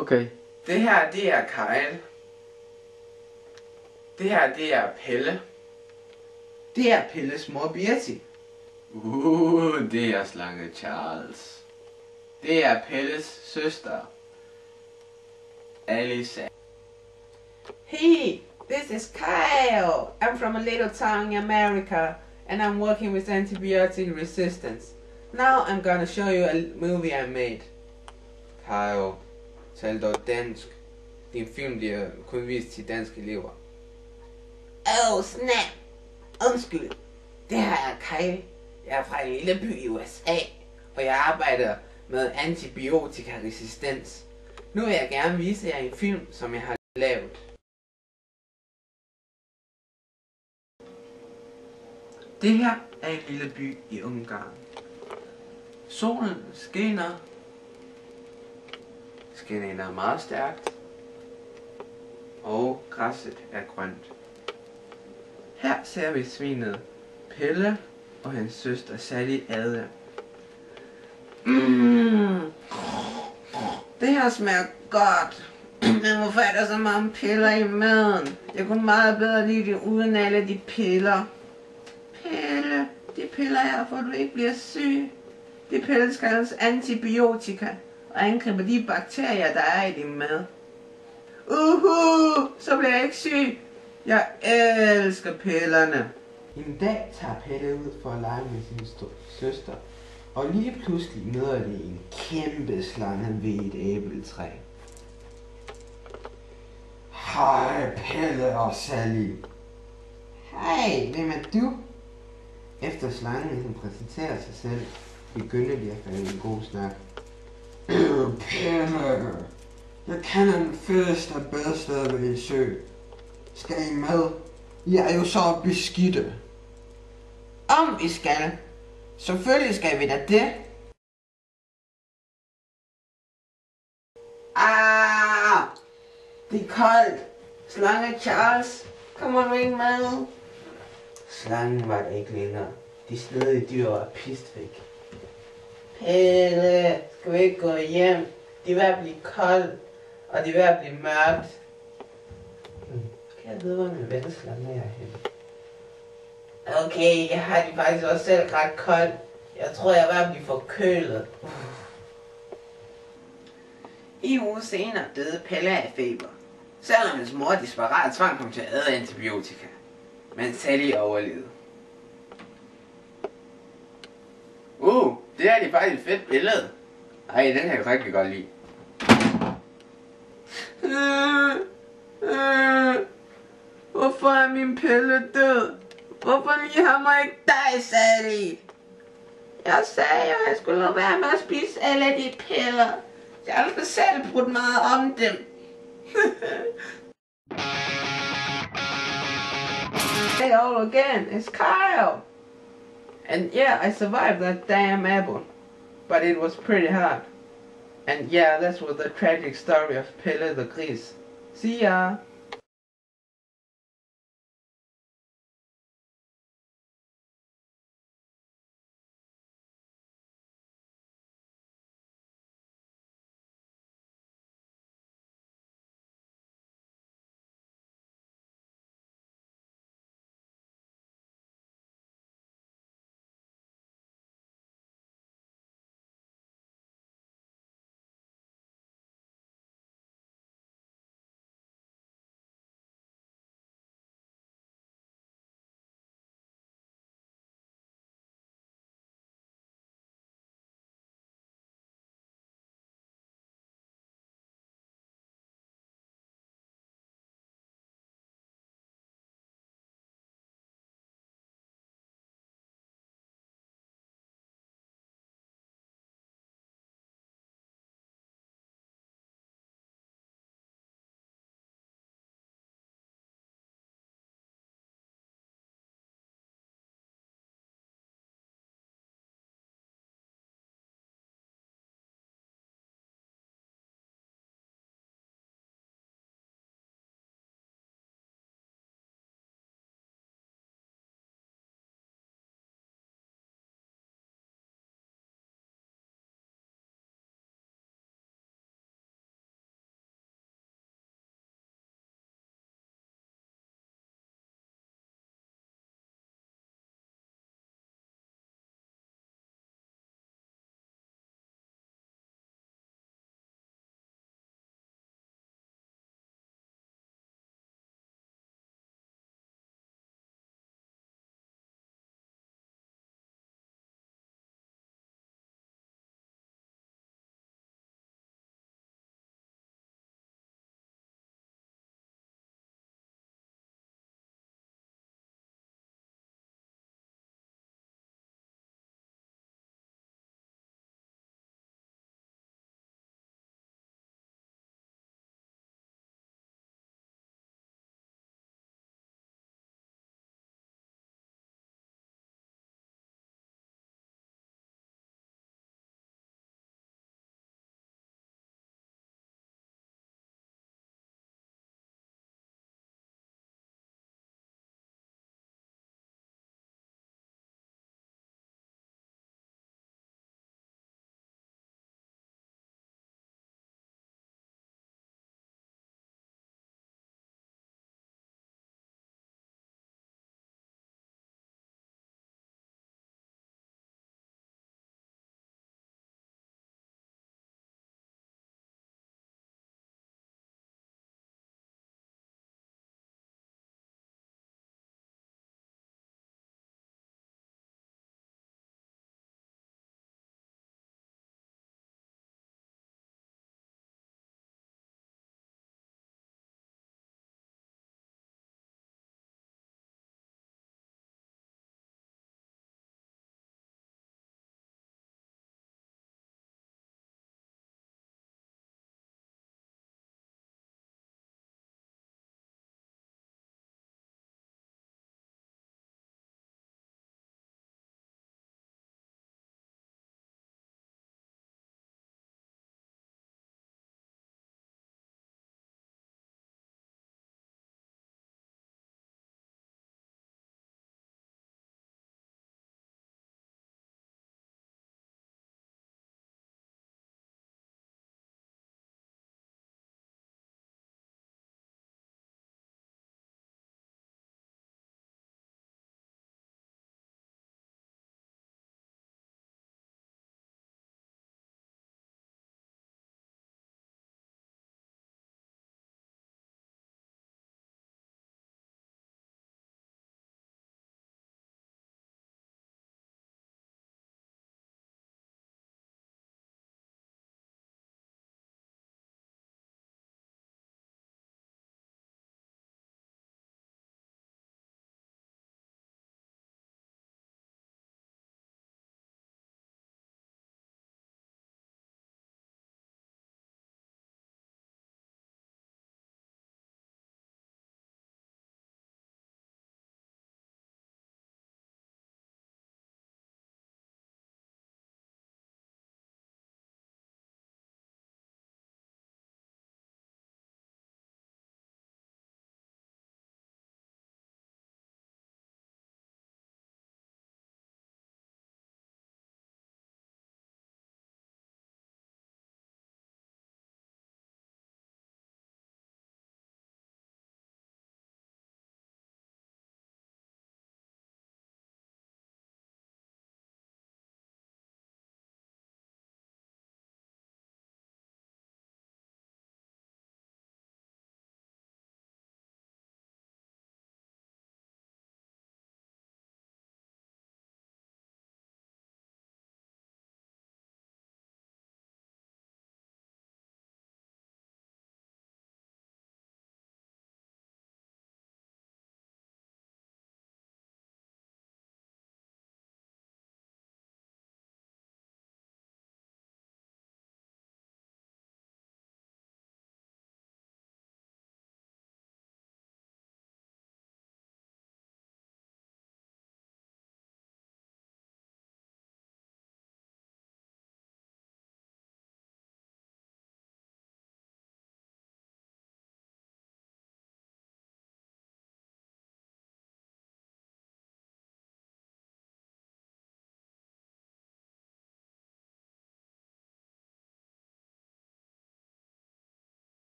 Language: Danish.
Okay. Det her, det er Kyle. Det her, det er Pelle. Det er Pelles mor Birti. Det er Slange Charles. Det er Pelles søster, Alice. Hey, this is Kyle. I'm from a little town in America, and I'm working with antibiotic resistance. Now I'm gonna show you a movie I made. Kyle, tal dog dansk. Din film bliver kun vist til danske elever. Oh snap! Undskyld. Det her er Kyle. Jeg er fra en lille by i USA, og jeg arbejder med antibiotikaresistens. Nu vil jeg gerne vise jer en film, som jeg har lavet. Det her er en lille by i Ungarn. Solen skinner. Skinner meget stærkt. Og græsset er grønt. Her ser vi svinet Pelle og hans søster Sally Ade. Det her smager godt. Men hvorfor er der så mange piller i maden? Jeg kunne meget bedre lide det uden alle de piller. Pelle, de piller her, for du ikke bliver syg. De piller kaldes antibiotika og angriber de bakterier, der er i din mad. Så bliver jeg ikke syg. Jeg elsker pillerne. En dag tager Pelle ud for at lege med sin søster, og lige pludselig møder de en kæmpe slange ved et æbletræ. Hej Pelle og Sally. Hej, hvem er du? Efter slangen præsenterer sig selv, begynder de at falde en god snak. Pelle, jeg kender den fedeste badested ved en sø. Skal I med? I er jo så beskidte. Om vi skal. Selvfølgelig skal vi da det. Det er koldt. Slange Charles, kommer du ikke med? Slangen var det ikke længere. De snedige dyr var pist væk. Pelle, skal vi ikke gå hjem? Det er ved at blive koldt, og det er ved at blive mørkt. Kan jeg vide, hvor min venslange er henne? Okay, jeg har det faktisk også selv ret koldt. Jeg tror, jeg er ved at blive forkølet. En uge senere døde Pelle af feber. Selvom hans mor desperat tvang ham til at æde antibiotika. Men Sally overlevede. Det er de faktisk et fedt billede. Ej, den kan jeg rigtig godt lide. Hvorfor er min Pelle død? Hvorfor lige ham og ikke dig, Sally? Jeg sagde jo, at jeg skulle lade være med at spise alle de piller. Jeg har aldrig selv brugt meget om dem. Hey, all again, it's Kyle. And yeah, I survived that damn apple. But it was pretty hard. And yeah, that's what the tragic story of Pelle the Gris. See ya!